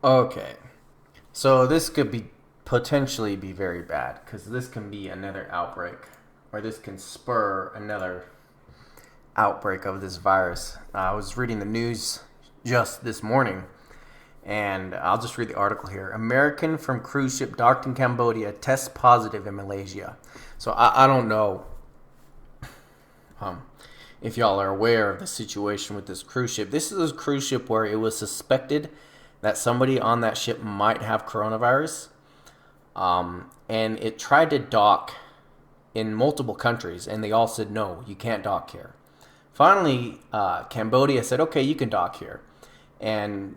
Okay, so this could be potentially be very bad because this can be another outbreak, or this can spur another outbreak of this virus. I was reading the news just this morning, and I'll just read the article here. American from cruise ship docked in Cambodia tests positive in Malaysia. So I don't know um, if y'all are aware of the situation with this cruise ship. This is a cruise ship where it was suspected that somebody on that ship might have coronavirus, and it tried to dock in multiple countries, and they all said no, you can't dock here. Finally, Cambodia said, okay, you can dock here, and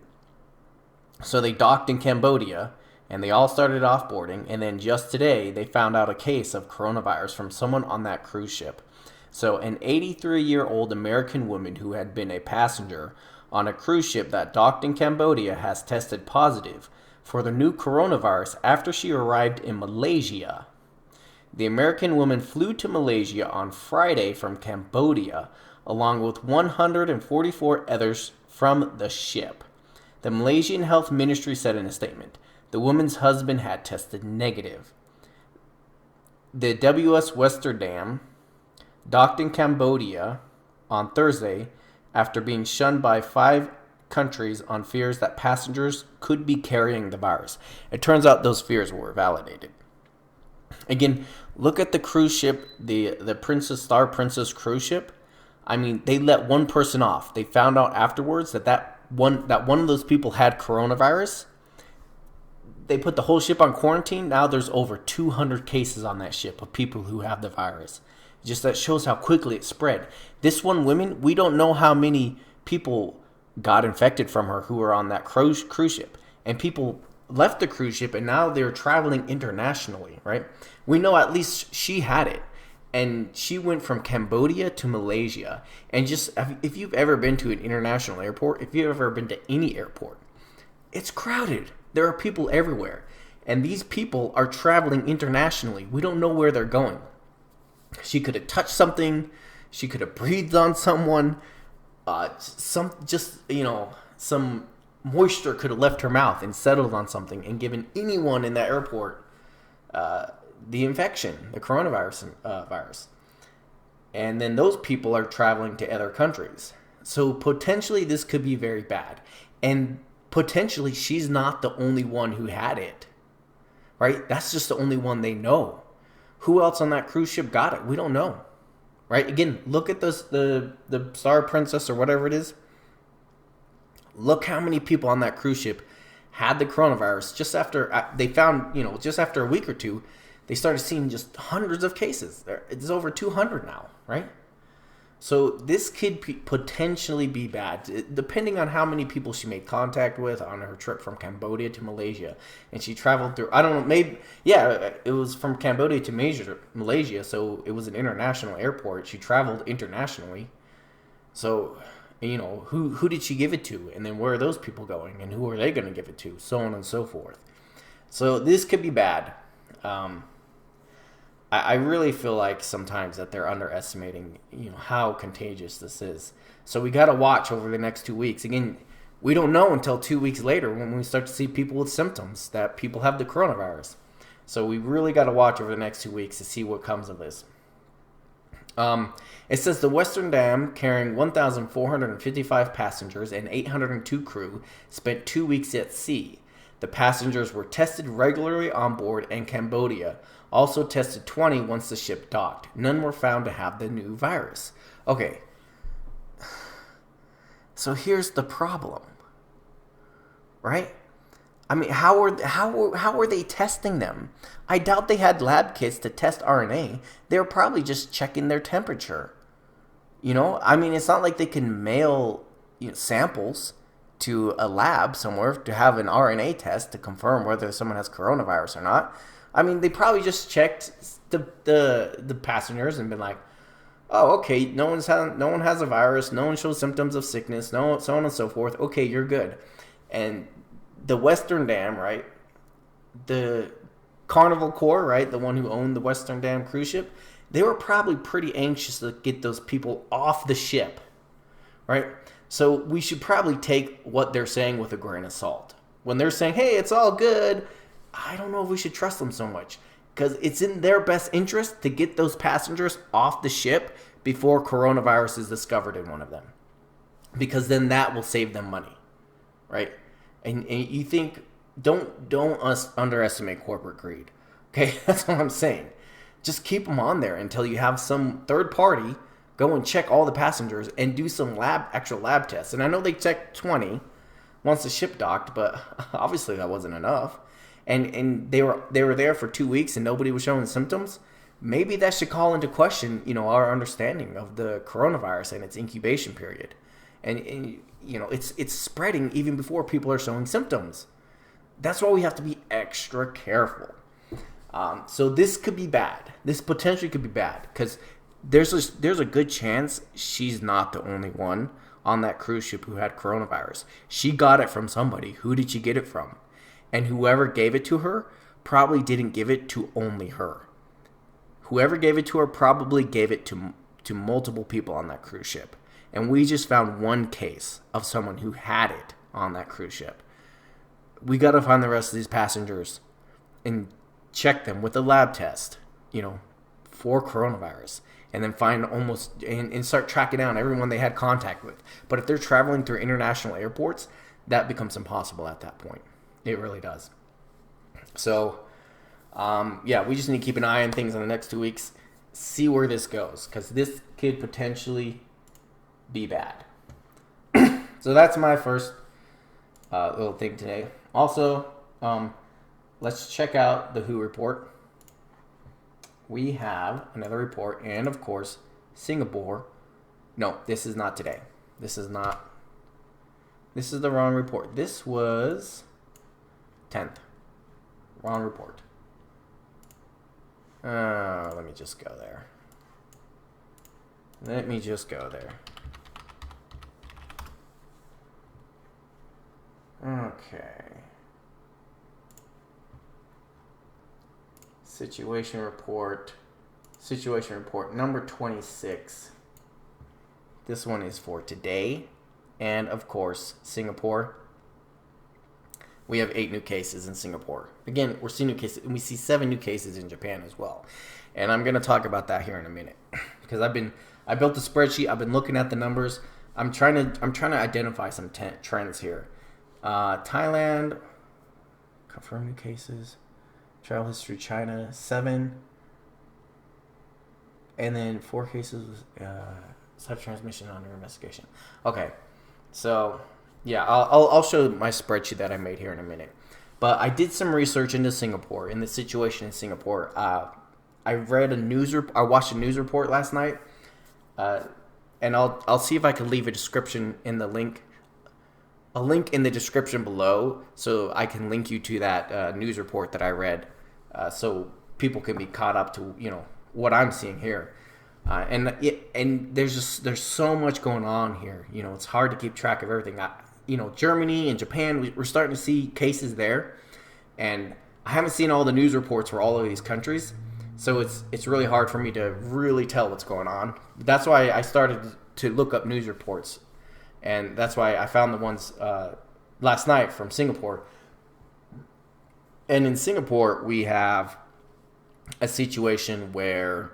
so they docked in Cambodia, and they all started offboarding, and then just today they found out a case of coronavirus from someone on that cruise ship. So an 83-year-old American woman who had been a passenger on a cruise ship that docked in Cambodia has tested positive for the new coronavirus after she arrived in Malaysia. The American woman flew to Malaysia on Friday from Cambodia, along with 144 others from the ship. The Malaysian Health Ministry said in a statement, the woman's husband had tested negative. The W.S. Westerdam docked in Cambodia on Thursday after being shunned by 5 countries on fears that passengers could be carrying the virus. It turns out those fears were validated. Again, look at the cruise ship, the Princess Star Princess cruise ship. I mean, they let one person off. They found out afterwards that one of those people had coronavirus. They put the whole ship on quarantine. Now there's over 200 cases on that ship of people who have the virus. Just that shows how quickly it spread. This one woman, we don't know how many people got infected from her who were on that cruise ship. And people left the cruise ship and now they're traveling internationally, right? We know at least she had it. And she went from Cambodia to Malaysia. And just, if you've ever been to an international airport, if you've ever been to any airport, it's crowded. There are people everywhere. And these people are traveling internationally. We don't know where they're going. She could have touched something. She could have breathed on someone. Some moisture could have left her mouth and settled on something and given anyone in that airport the infection, the coronavirus virus. And then those people are traveling to other countries. So potentially this could be very bad. And potentially she's not the only one who had it. Right? That's just the only one they know. Who else on that cruise ship got it? We don't know. Right? Again, look at this, the Star Princess or whatever it is. Look how many people on that cruise ship had the coronavirus just after they found, just after a week or two, they started seeing just hundreds of cases. It's over 200 now, right? So this could potentially be bad, depending on how many people she made contact with on her trip from Cambodia to Malaysia. And she traveled through, I don't know, maybe, yeah, it was from Cambodia to Malaysia, so it was an international airport. She traveled internationally. So, who did she give it to? And then where are those people going? And who are they going to give it to? So on and so forth. So this could be bad. I really feel like sometimes that they're underestimating, how contagious this is. So we got to watch over the next 2 weeks. Again, we don't know until 2 weeks later when we start to see people with symptoms that people have the coronavirus. So we really got to watch over the next 2 weeks to see what comes of this. It says the Western Dam, carrying 1,455 passengers and 802 crew, spent 2 weeks at sea. The passengers were tested regularly on board, and Cambodia also tested 20 once the ship docked. None were found to have the new virus. Okay, so here's the problem, right? I mean, how were they testing them? I doubt they had lab kits to test RNA. They were probably just checking their temperature. I mean, it's not like they can mail samples to a lab somewhere to have an RNA test to confirm whether someone has coronavirus or not. I mean, they probably just checked the passengers and been like, oh, okay, no one has a virus, no one shows symptoms of sickness, so on and so forth. Okay, you're good. And the Western Dam, right? The Carnival Corps, right? The one who owned the Western Dam cruise ship, they were probably pretty anxious to get those people off the ship, right? So we should probably take what they're saying with a grain of salt, when they're saying, hey, it's all good, I don't know if we should trust them so much, because it's in their best interest to get those passengers off the ship before coronavirus is discovered in one of them, because then that will save them money, right? And you think, don't underestimate corporate greed. Okay, that's what I'm saying. Just keep them on there until you have some third party go and check all the passengers and do some actual lab tests. And I know they checked 20 once the ship docked, but obviously that wasn't enough. And they were there for 2 weeks and nobody was showing symptoms. Maybe that should call into question, our understanding of the coronavirus and its incubation period. And it's spreading even before people are showing symptoms. That's why we have to be extra careful. So this could be bad. This potentially could be bad because there's a good chance she's not the only one on that cruise ship who had coronavirus. She got it from somebody. Who did she get it from? And whoever gave it to her probably didn't give it to only her. Whoever gave it to her probably gave it to multiple people on that cruise ship. And we just found one case of someone who had it on that cruise ship. We got to find the rest of these passengers and check them with a lab test, for coronavirus. And then find and start tracking down everyone they had contact with. But if they're traveling through international airports, that becomes impossible at that point. It really does. So, we just need to keep an eye on things in the next 2 weeks, see where this goes, because this could potentially be bad. So that's my first little thing today. Also, let's check out the WHO report. We have another report, and of course, Singapore. No, this is not today. This is the wrong report. This was 10th. Wrong report. Let me just go there. Okay. Situation report number 26. This one is for today. And of course, Singapore. We have 8 new cases in Singapore. Again, we're seeing new cases, and we see 7 new cases in Japan as well. And I'm going to talk about that here in a minute, because I built a spreadsheet. I've been looking at the numbers. I'm trying to identify some trends here. Thailand, confirmed new cases. Travel history, China, 7. And then 4 cases, self-transmission under investigation. Okay, so yeah, I'll show my spreadsheet that I made here in a minute. But I did some research into Singapore, in the situation in Singapore. I watched a news report last night, and I'll see if I can leave a description in the link. A link in the description below, so I can link you to that news report that I read, so people can be caught up to what I'm seeing here. And there's so much going on here. It's hard to keep track of everything. Germany and Japan, we're starting to see cases there, and I haven't seen all the news reports for all of these countries, so it's really hard for me to really tell what's going on. That's why I started to look up news reports. And that's why I found the ones last night from Singapore. And in Singapore, we have a situation where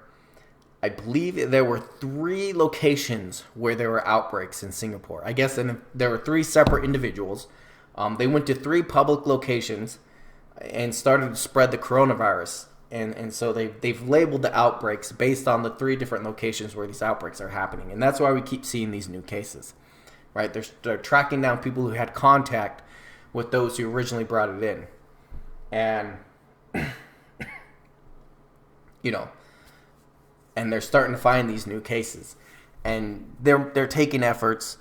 I believe there were 3 locations where there were outbreaks in Singapore. I guess there were 3 separate individuals. They went to 3 public locations and started to spread the coronavirus. And so they've labeled the outbreaks based on the 3 different locations where these outbreaks are happening. And that's why we keep seeing these new cases. Right, they're tracking down people who had contact with those who originally brought it in, and and they're starting to find these new cases, and they're taking efforts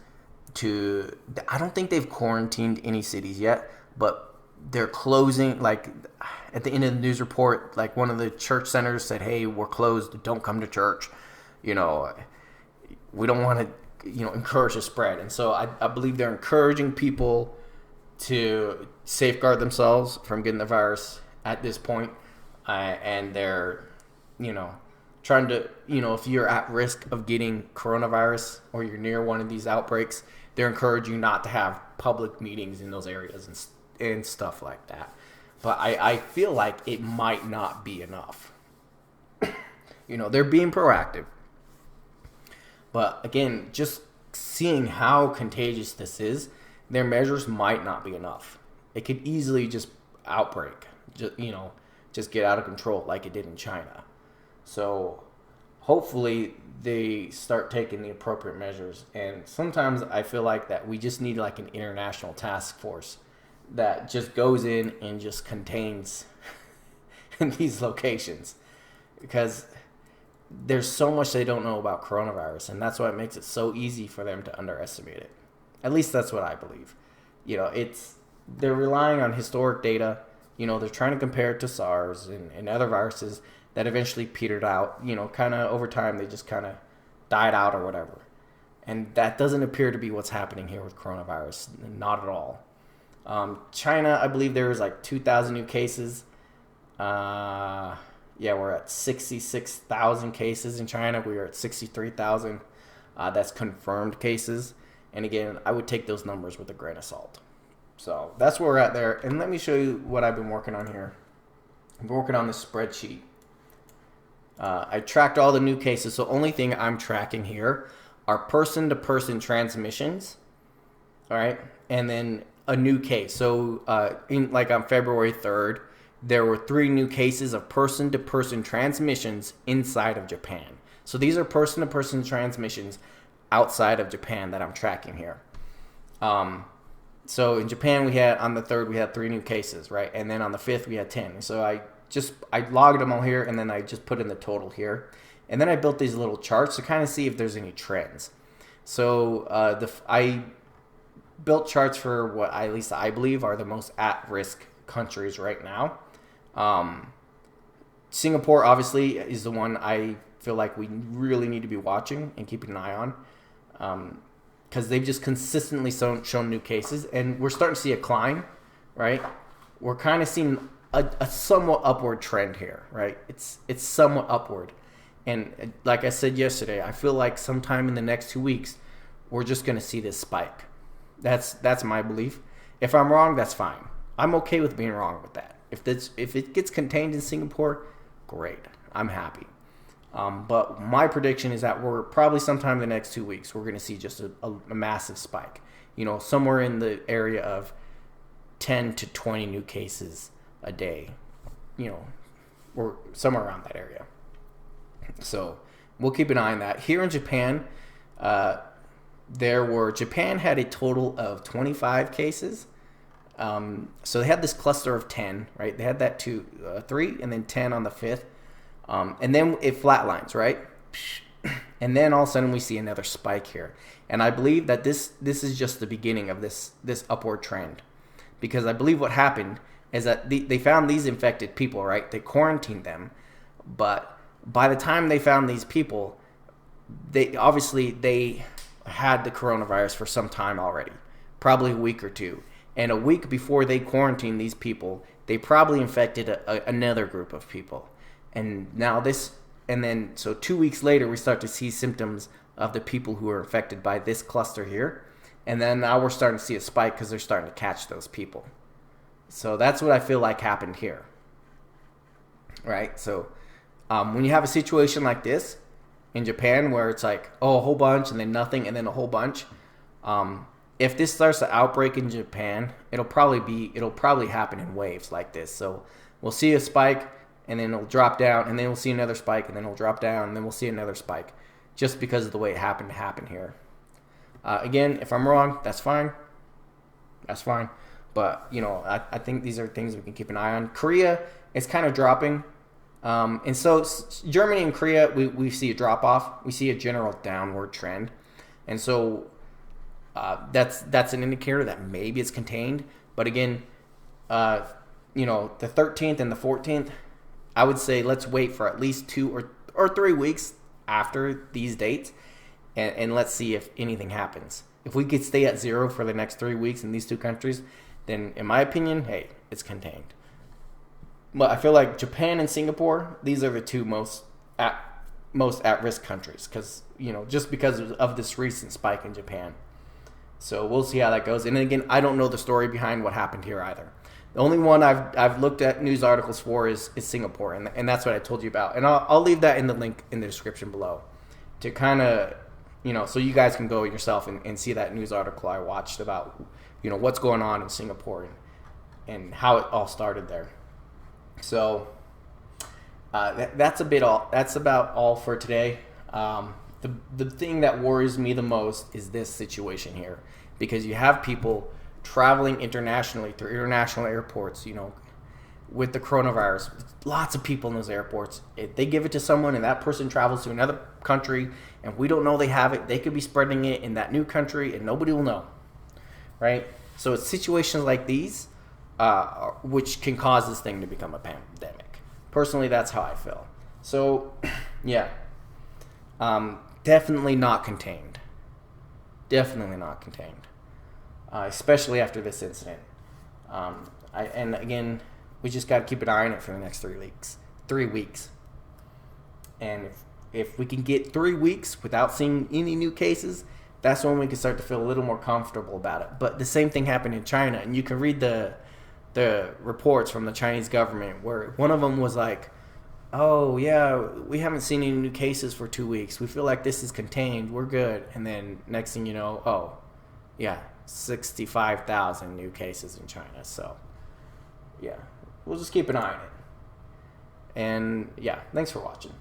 to. I don't think they've quarantined any cities yet, but they're closing. Like at the end of the news report, like one of the church centers said, "Hey, we're closed. Don't come to church." We don't want to. Encourage the spread. And so I believe they're encouraging people to safeguard themselves from getting the virus at this point. And they're, trying to, if you're at risk of getting coronavirus or you're near one of these outbreaks, they're encouraging you not to have public meetings in those areas and stuff like that. But I feel like it might not be enough. They're being proactive. But again, just seeing how contagious this is, their measures might not be enough. It could easily just outbreak, just get out of control like it did in China. So hopefully they start taking the appropriate measures. And sometimes I feel like that we just need like an international task force that just goes in and just contains these locations, because there's so much they don't know about coronavirus, and that's why it makes it so easy for them to underestimate it. At least that's what I believe. They're relying on historic data. They're trying to compare it to SARS and other viruses that eventually petered out. Kind of over time, they just kind of died out or whatever. And that doesn't appear to be what's happening here with coronavirus. Not at all. China, I believe there was like 2,000 new cases. We're at 66,000 cases in China. We are at 63,000. That's confirmed cases. And again, I would take those numbers with a grain of salt. So that's where we're at there. And let me show you what I've been working on here. I've been working on this spreadsheet. I tracked all the new cases. So only thing I'm tracking here are person-to-person transmissions. All right. And then a new case. So on February 3rd, there were 3 new cases of person-to-person transmissions inside of Japan. So these are person-to-person transmissions outside of Japan that I'm tracking here. So in Japan, on the 3rd, we had 3 new cases, right? And then on the 5th, we had 10. So I logged them all here, and then I just put in the total here. And then I built these little charts to kind of see if there's any trends. So I built charts for what at least I believe are the most at-risk countries right now. Singapore obviously is the one I feel like we really need to be watching and keeping an eye on, because they've just consistently shown new cases, and we're starting to see a climb, right? We're kind of seeing a somewhat upward trend here, right? It's somewhat upward, and like I said yesterday, I feel like sometime in the next 2 weeks we're just going to see this spike. That's my belief. If I'm wrong, that's fine. I'm okay with being wrong with that. If it gets contained in Singapore, great. I'm happy. But my prediction is that we're probably sometime in the next 2 weeks, we're going to see just a massive spike. Somewhere in the area of 10 to 20 new cases a day. Or somewhere around that area. So we'll keep an eye on that. Here in Japan, Japan had a total of 25 cases. So they had this cluster of 10, right? They had that 3 and then 10 on the 5th. And then it flatlines, right? And then all of a sudden we see another spike here. And I believe that this is just the beginning of this upward trend. Because I believe what happened is that they found these infected people, right? They quarantined them. But by the time they found these people, they had the coronavirus for some time already. Probably a week or two. And a week before they quarantined these people, they probably infected another group of people. And now so 2 weeks later, we start to see symptoms of the people who are infected by this cluster here. And then now we're starting to see a spike because they're starting to catch those people. So that's what I feel like happened here. Right? So when you have a situation like this in Japan where it's like, a whole bunch and then nothing and then a whole bunch, if this starts to outbreak in Japan, it'll probably happen in waves like this. So we'll see a spike, and then it'll drop down, and then we'll see another spike, and then it'll drop down, and then we'll see another spike, just because of the way it happened to happen here. Again, if I'm wrong, that's fine. That's fine. But, I think these are things we can keep an eye on. Korea is kind of dropping. And so Germany and Korea, we see a drop-off. We see a general downward trend. And so that's an indicator that maybe it's contained. But again, the 13th and the 14th, I would say let's wait for at least 2 or 3 weeks after these dates, and let's see if anything happens. If we could stay at 0 for the next 3 weeks in these 2 countries, then in my opinion, hey, it's contained. But I feel like Japan and Singapore, these are the 2 most at-risk countries, because just because of this recent spike in Japan. So we'll see how that goes. And again, I don't know the story behind what happened here either. The only one I've looked at news articles for is Singapore, and that's what I told you about. And I'll leave that in the link in the description below to kind of, so you guys can go yourself and see that news article I watched about, what's going on in Singapore and how it all started there. So that's about all for today. The thing that worries me the most is this situation here, because you have people traveling internationally through international airports, with the coronavirus. Lots of people in those airports. If they give it to someone and that person travels to another country and we don't know they have it, they could be spreading it in that new country and nobody will know, right? So it's situations like these which can cause this thing to become a pandemic. Personally, that's how I feel. So, yeah. Definitely not contained. Definitely not contained. Especially after this incident. And again, we just got to keep an eye on it for the next 3 weeks. 3 weeks. And if we can get 3 weeks without seeing any new cases, that's when we can start to feel a little more comfortable about it. But the same thing happened in China, and you can read the reports from the Chinese government where one of them was like, oh yeah, we haven't seen any new cases for 2 weeks. We feel like this is contained. We're good. And then next thing you know, oh yeah, 65,000 new cases in China. So yeah, we'll just keep an eye on it. And yeah, thanks for watching.